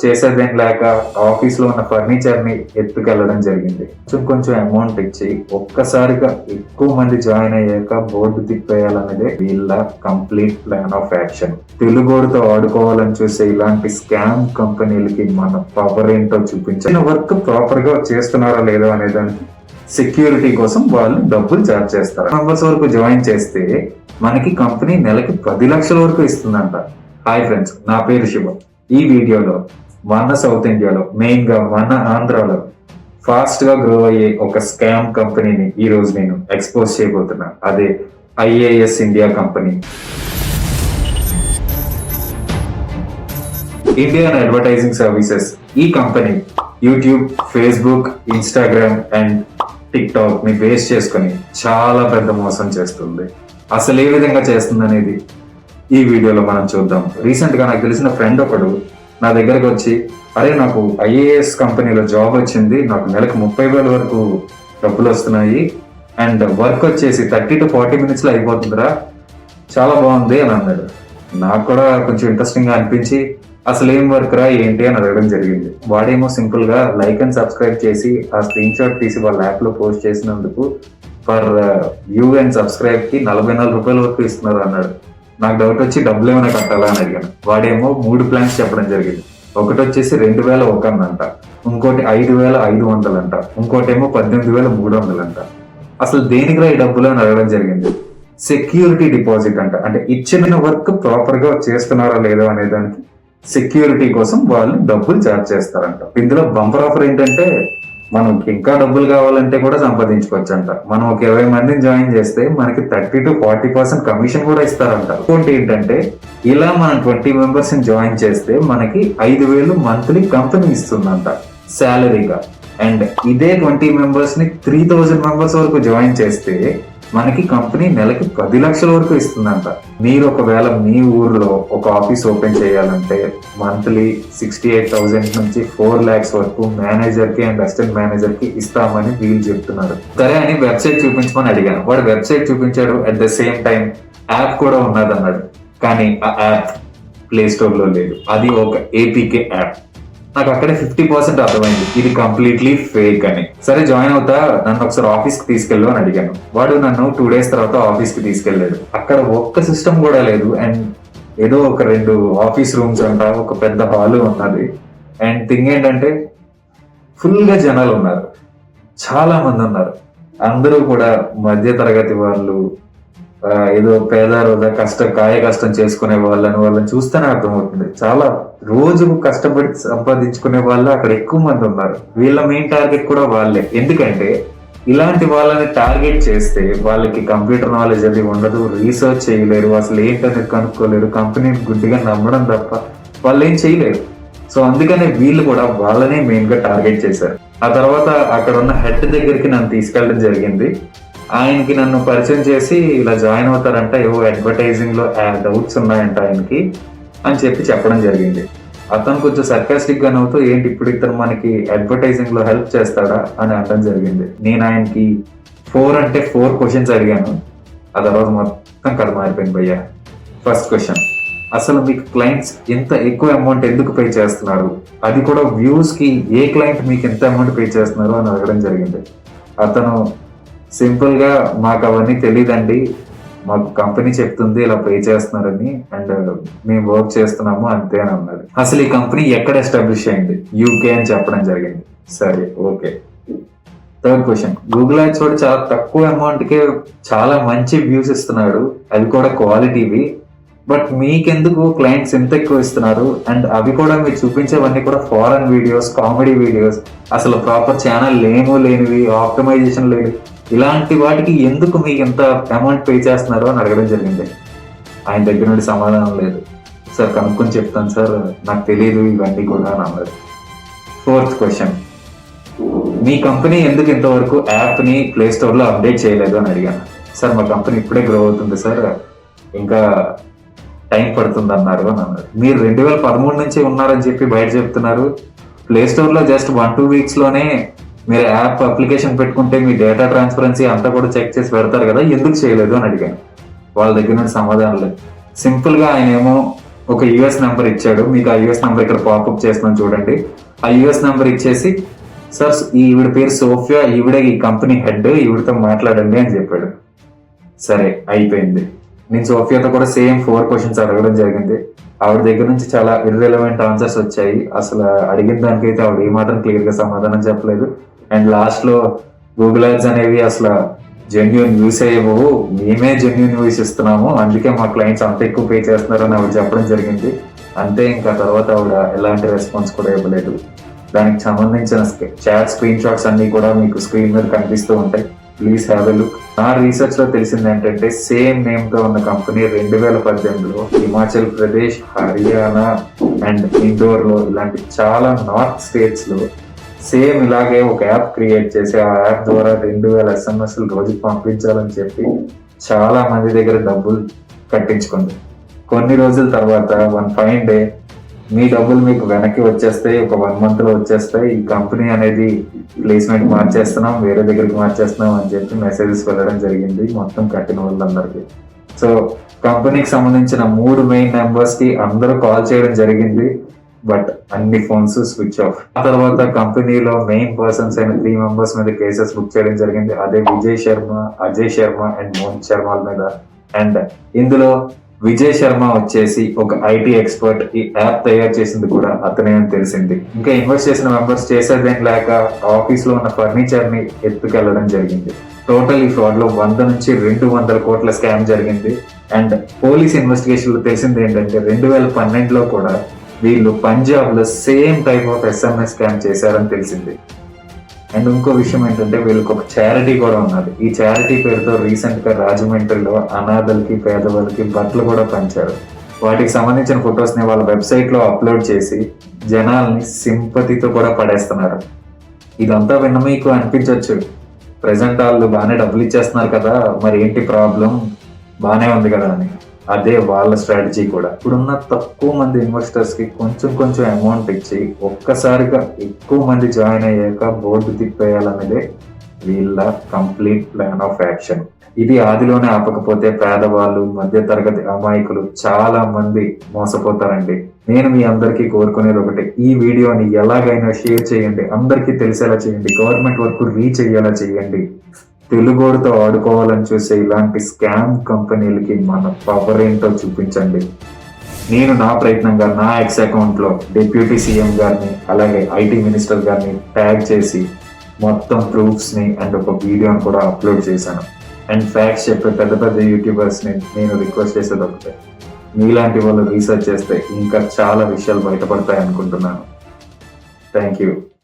చేసేదేం లేక ఆఫీస్ లో ఉన్న ఫర్నిచర్ ని ఎత్తుకెళ్ళడం జరిగింది. కొంచెం అమౌంట్ ఇచ్చి ఒక్కసారిగా ఎక్కువ మంది జాయిన్ అయ్యాక బోర్డు తిప్పేయాలనేదే వీళ్ళ కంప్లీట్ ప్లాన్ ఆఫ్ యాక్షన్. తెలుగోడితో ఆడుకోవాలని చూసే ఇలాంటి స్కామ్ కంపెనీలకి మన పవర్ ఏంటో చూపించిన వర్క్ ప్రాపర్ గా చేస్తున్నారా లేదో అనే దానికి సెక్యూరిటీ కోసం వాళ్ళు డబ్బులు చార్జ్ చేస్తారు. మెంబర్స్ వరకు జాయిన్ చేస్తే మనకి కంపెనీ నెలకి 10 లక్షల వరకు ఇస్తుందంట. హాయ్ ఫ్రెండ్స్, నా పేరు శివ. ఈ వీడియోలో మన సౌత్ ఇండియాలో మెయిన్ గా మన ఆంధ్రాలో ఫాస్ట్ గా గ్రో అయ్యే ఒక స్కామ్ కంపెనీని ఈ రోజు నేను ఎక్స్పోజ్ చేయబోతున్నా. అదే IAS India company. Indian advertising services. ఈ company YouTube, Facebook, Instagram and TikTok ని బేస్ చేసుకుని చాలా పెద్ద మోసం చేస్తుంది. అసలు ఏ విధంగా చేస్తుంది అనేది ఈ వీడియోలో మనం చూద్దాం. రీసెంట్ గా నాకు తెలిసిన ఫ్రెండ్ ఒకడు నా దగ్గరకు వచ్చి, అరే నాకు IAS కంపెనీలో జాబ్ వచ్చింది, నాకు నెలకు 30,000 వరకు డబ్బులు వస్తున్నాయి అండ్ వర్క్ వచ్చేసి 30 to 40 minutes లో అయిపోతుందిరా, చాలా బాగుంది అని అన్నాడు. నాకు కూడా కొంచెం ఇంట్రెస్టింగ్ గా అనిపించి అసలు ఏం వర్క్ రా ఏంటి అని అడగడం జరిగింది. వాడేమో సింపుల్ గా లైక్ అండ్ సబ్స్క్రైబ్ చేసి ఆ స్క్రీన్ షాట్ తీసి వాళ్ళ యాప్ లో పోస్ట్ చేసినందుకు ఫర్ వ్యూ అండ్ సబ్స్క్రైబ్ కి 44 రూపాయల వరకు ఇస్తున్నారు అన్నాడు. నాకు డౌట్ వచ్చి డబ్బులు ఏమైనా కట్టాలా అని అడిగాను. వాడేమో 3 ప్లాన్స్ చెప్పడం జరిగింది. ఒకటి వచ్చేసి 2,001 అంట, ఇంకోటి 5,500 అంట, ఇంకోటేమో 18,300 అంట. అసలు దేనికిరా ఈ డబ్బులు అని అడగడం జరిగింది. సెక్యూరిటీ డిపాజిట్ అంట, అంటే ఇచ్చిన వర్క్ ప్రాపర్ గా చేస్తున్నారా లేదో అనే దానికి సెక్యూరిటీ కోసం వాళ్ళు డబ్బులు చార్జ్ చేస్తారంట. ఇందులో బంపర్ ఆఫర్ ఏంటంటే మనం ఇంకా డబ్బులు కావాలంటే కూడా సంపాదించుకోవచ్చు అంట. మనం ఒక 20 మందిని జాయిన్ చేస్తే మనకి 30 to 40% కమిషన్ కూడా ఇస్తారంట. ఇంకోటి ఏంటంటే ఇలా మనం 20 మెంబర్స్ ని జాయిన్ చేస్తే మనకి 5,000 మంత్లీ కంపెనీ ఇస్తుందంట శాలరీగా. అండ్ ఇదే 20 మెంబర్స్ ని 3,000 మెంబర్స్ వరకు జాయిన్ చేస్తే మనకి కంపెనీ నెలకి 10 లక్షల వరకు ఇస్తుందంట. మీరు ఒకవేళ మీ ఊర్లో ఒక ఆఫీస్ ఓపెన్ చేయాలంటే మంత్లీ 68,000 నుంచి 4 lakhs వరకు మేనేజర్ కి అండ్ అసిస్టెంట్ మేనేజర్ కి ఇస్తామని వీళ్ళు చెప్తున్నారు. సరే అని వెబ్సైట్ చూపించమని అడిగాను. వాడు వెబ్సైట్ చూపించాడు, at the same time app కూడా ఉన్నది అన్నాడు. కానీ ఆ యాప్ ప్లే స్టోర్ లో లేదు, అది ఒక APK యాప్. నాకు అక్కడే 50% అర్థమైంది ఇది కంప్లీట్లీ ఫేక్ అని. సరే జాయిన్ అవుతా, నన్ను ఒకసారి ఆఫీస్ కి తీసుకెళ్ళు అని అడిగాను. వాడు నన్ను 2 days తర్వాత ఆఫీస్ కి తీసుకెళ్లాడు. అక్కడ ఒక్క సిస్టమ్ కూడా లేదు అండ్ ఏదో ఒక 2 ఆఫీస్ రూమ్స్ అంట, ఒక పెద్ద హాల్ ఉన్నది. అండ్ థింగ్ ఏంటంటే ఫుల్ గా జనాలు ఉన్నారు, చాలా మంది ఉన్నారు. అందరూ కూడా మధ్య తరగతి వాళ్ళు, ఏదో పేద రోజా కాయ కష్టం చేసుకునే వాళ్ళని చూస్తేనే అర్థమవుతుంది. చాలా రోజుకు కష్టపడి సంపాదించుకునే వాళ్ళు అక్కడ ఎక్కువ మంది ఉన్నారు. వీళ్ళ మెయిన్ టార్గెట్ కూడా వాళ్ళే. ఎందుకంటే ఇలాంటి వాళ్ళని టార్గెట్ చేస్తే వాళ్ళకి కంప్యూటర్ నాలెడ్జ్ అది ఉండదు, రీసెర్చ్ చేయలేరు, అసలు ఏంటనేది కనుక్కోలేరు, కంపెనీని గుడ్డిగా నమ్మడం తప్ప వాళ్ళు ఏం చేయలేరు. సో అందుకనే వీళ్ళు కూడా వాళ్ళనే మెయిన్ గా టార్గెట్ చేశారు. ఆ తర్వాత అక్కడ ఉన్న హెడ్ దగ్గరికి నన్ను తీసుకెళ్ళడం జరిగింది. ఆయనకి నన్ను పరిచయం చేసి ఇలా జాయిన్ అవుతారంట, ఏవో అడ్వర్టైజింగ్ లో డౌట్స్ ఉన్నాయంట ఆయనకి అని చెప్పడం జరిగింది. అతను కొంచెం సర్కాస్టిక్ గా నవ్వుతూ, ఏంటి ఇప్పుడు ఇతను మనకి అడ్వర్టైజింగ్ లో హెల్ప్ చేస్తాడా అని అనడం జరిగింది. నేను ఆయనకి 4 క్వశ్చన్స్ అడిగాను. ఆ తర్వాత మొత్తం కథ మారిపోయింది భయ్యా. ఫస్ట్ క్వశ్చన్, అసలు మీకు క్లయింట్స్ ఇంత ఎక్కువ అమౌంట్ ఎందుకు పే చేస్తున్నారు, అది కూడా వ్యూస్ కి ఏ క్లయింట్ మీకు ఎంత అమౌంట్ పే చేస్తున్నారు అని అడగడం జరిగింది. అతను సింపుల్ గా, మాకు అవన్నీ తెలియదండి, మాకు కంపెనీ చెప్తుంది ఇలా పే చేస్తున్నారని అండ్ మేము వర్క్ చేస్తున్నాము అంతే అని అన్నాడు. అసలు ఈ కంపెనీ ఎక్కడ ఎస్టాబ్లిష్ అయింది, UK అని చెప్పడం జరిగింది. సరే okay. Third question, Google ads వాడు చాలా తక్కువ అమౌంట్ కే చాలా మంచి వ్యూస్ ఇస్తున్నాడు, అది కూడా క్వాలిటీవి, బట్ మీకెందుకు క్లయింట్స్ ఎంత ఎక్కువ ఇస్తున్నారు అండ్ అవి కూడా మీరు చూపించేవన్నీ కూడా ఫారెన్ వీడియోస్, కామెడీ వీడియోస్, అసలు ప్రాపర్ ఛానల్ లేనివి, ఆప్టిమైజేషన్ లేదు, ఇలాంటి వాటికి ఎందుకు మీకు ఎంత అమౌంట్ పే చేస్తున్నారు అని అడగడం జరిగింది. ఆయన దగ్గర నుండి సమాధానం లేదు. సార్ కనుక్కొని చెప్తాను సార్, నాకు తెలియదు ఇవన్నీ కూడా అని అన్నారు. ఫోర్త్ క్వశ్చన్, మీ కంపెనీ ఎందుకు ఇంతవరకు యాప్ ని ప్లే స్టోర్ లో అప్డేట్ చేయలేదు అని అడిగాను. సార్ మా కంపెనీ ఇప్పుడే గ్రో అవుతుంది సార్, ఇంకా టైం పడుతుంది అన్నారు అని అన్నారు. మీరు 2013 నుంచి ఉన్నారని చెప్పి బయట చెప్తున్నారు, ప్లే స్టోర్ లో జస్ట్ 1-2 weeks లోనే మీరు యాప్ అప్లికేషన్ పెట్టుకుంటే మీ డేటా ట్రాన్స్పరెన్సీ అంతా కూడా చెక్ చేసి పెడతారు కదా, ఎందుకు చేయలేదు అని అడిగాను. వాళ్ళ దగ్గర నుండి సమాధానం లేదు. సింపుల్ గా ఆయన ఏమో ఒక యుఎస్ నెంబర్ ఇచ్చాడు. మీకు ఆ యుఎస్ నెంబర్ ఇక్కడ పాపప్ చేస్తున్నాను చూడండి. ఆ యుఎస్ నెంబర్ ఇచ్చేసి సార్ ఈవిడ పేరు సోఫియా, ఈవిడే ఈ కంపెనీ హెడ్, ఈవిడతో మాట్లాడండి అని చెప్పాడు. సరే అయిపోయింది. నేను సోఫియాతో కూడా సేమ్ 4 క్వశ్చన్స్ అడగడం జరిగింది. ఆవిడ దగ్గర నుంచి చాలా ఇర్రెలవెంట్ ఆన్సర్స్ వచ్చాయి. అసలు అడిగిన దానికైతే ఆవిడ ఏమాత్రం క్లియర్ గా సమాధానం చెప్పలేదు. అండ్ లాస్ట్ లో గూగుల్ యాడ్స్ అనేవి అసలు జెన్యున్ యూస్ అయ్యేవు, మేమే జెన్యున్ యూస్ ఇస్తున్నాము, అందుకే మా క్లయింట్స్ అంత ఎక్కువ పే చేస్తున్నారు అని ఆవిడ చెప్పడం జరిగింది. అంతే, ఇంకా తర్వాత ఆవిడ ఎలాంటి రెస్పాన్స్ కూడా ఇవ్వలేదు. దానికి సంబంధించిన చాట్ స్క్రీన్ షాట్స్ అన్ని కూడా మీకు స్క్రీన్ మీద కనిపిస్తూ ఉంటాయి. Please have a look. నా రీసెర్చ్ లో తెలిసింది ఏంటంటే సేమ్ నేమ్ తో ఉన్న కంపెనీ 2018లో హిమాచల్ ప్రదేశ్, హర్యానా అండ్ ఇండోర్ లో ఇలాంటి చాలా నార్త్ స్టేట్స్ లో సేమ్ ఇలాగే ఒక యాప్ క్రియేట్ చేసి ఆ యాప్ ద్వారా 2000 SMS రోజుకి పంపించాలని చెప్పి చాలా మంది దగ్గర డబ్బులు కట్టించుకుంది. కొన్ని రోజుల తర్వాత వన్ ఫైన్ డే మీ డబ్బులు మీకు వెనక్కి వచ్చేస్తాయి, ఒక 1 month లో వచ్చేస్తాయి. ఈ కంపెనీ అనేది ప్లేస్మెంట్ మార్చేస్తున్నాం, వేరే దగ్గరికి మార్చేస్తున్నాం అని చెప్పి మెసేజెస్ వెళ్ళడం జరిగింది మొత్తం కట్టిన వాళ్ళందరికీ. సో కంపెనీకి సంబంధించిన 3 మెయిన్ నెంబర్స్ కి అందరూ కాల్ చేయడం జరిగింది, బట్ అన్ని ఫోన్స్ స్విచ్ ఆఫ్. ఆ తర్వాత కంపెనీలో మెయిన్ పర్సన్స్ అయిన 3 members మీద కేసెస్ బుక్ చేయడం జరిగింది. అదే విజయ్ శర్మ, అజయ్ శర్మ అండ్ మోహిత్ శర్మ మీద. అండ్ ఇందులో విజయ్ శర్మ వచ్చేసి ఒక ఐటీ ఎక్స్పర్ట్, ఈ యాప్ తయారు చేసింది కూడా అతనే అని తెలిసింది. ఇంకా ఇన్వెస్ట్ చేసిన మెంబర్స్ చేసేదేం లేక ఆఫీస్ లో ఉన్న ఫర్నిచర్ ని ఎత్తుకెళ్లడం జరిగింది. టోటల్ ఈ ఫ్రాడ్ లో 100 నుంచి 200 కోట్ల స్కామ్ జరిగింది. అండ్ పోలీస్ ఇన్వెస్టిగేషన్ లో తెలిసింది ఏంటంటే 2012లో కూడా వీళ్ళు పంజాబ్ లో same type of SMS scam చేశారని తెలిసింది. అండ్ ఇంకో విషయం ఏంటంటే వీళ్ళకి ఒక చారిటీ కూడా ఉన్నది. ఈ చారిటీ పేరుతో రీసెంట్ గా రాజమండ్రిలో అనాథలకి, పేదవాళ్ళకి బట్టలు కూడా పంచారు. వాటికి సంబంధించిన ఫొటోస్ ని వాళ్ళ వెబ్సైట్ లో అప్లోడ్ చేసి జనాల్ని సింపతితో కూడా పడేస్తున్నారు. ఇదంతా విన్న మీకు అనిపించవచ్చు, ప్రెసెంట్ వాళ్ళు బాగానే డబ్బులు ఇచ్చేస్తున్నారు కదా, మరి ఏంటి ప్రాబ్లం, బాగానే ఉంది కదా అని. అదే వాళ్ళ స్ట్రాటజీ కూడా. ఇప్పుడున్న తక్కువ మంది ఇన్వెస్టర్స్ కి కొంచెం అమౌంట్ ఇచ్చి ఒక్కసారిగా ఎక్కువ మంది జాయిన్ అయ్యాక బోర్డు తిప్పేయాలనేదే వీళ్ళ కంప్లీట్ ప్లాన్ ఆఫ్ యాక్షన్. ఇది ఆదిలోనే ఆపకపోతే పేదవాళ్ళు, మధ్య తరగతి అమాయకులు చాలా మంది మోసపోతారండి. నేను మీ అందరికీ కోరుకునేది ఒకటి, ఈ వీడియోని ఎలాగైనా షేర్ చేయండి, అందరికీ తెలిసేలా చేయండి, గవర్నమెంట్ వరకు రీచ్ అయ్యేలా చేయండి. తెలుగోడితో ఆడుకోవాలని చూసే ఇలాంటి స్కామ్ కంపెనీలకి మన పవర్ ఏంటో చూపించండి. నేను నా ప్రయత్నంగా నా ఎక్స్ అకౌంట్ లో డిప్యూటీ సీఎం గారిని అలాగే ఐటీ మినిస్టర్ గారిని ట్యాగ్ చేసి మొత్తం ప్రూఫ్స్ ని అండ్ ఒక వీడియోని కూడా అప్లోడ్ చేశాను. అండ్ ఫ్యాక్ట్స్ చెప్పే పెద్ద యూట్యూబర్స్ ని నేను రిక్వెస్ట్ చేసేది ఒకటే, మీలాంటి వాళ్ళు రీసెర్చ్ చేస్తే ఇంకా చాలా విషయాలు బయటపడతాయి అనుకుంటున్నాను. Thank you.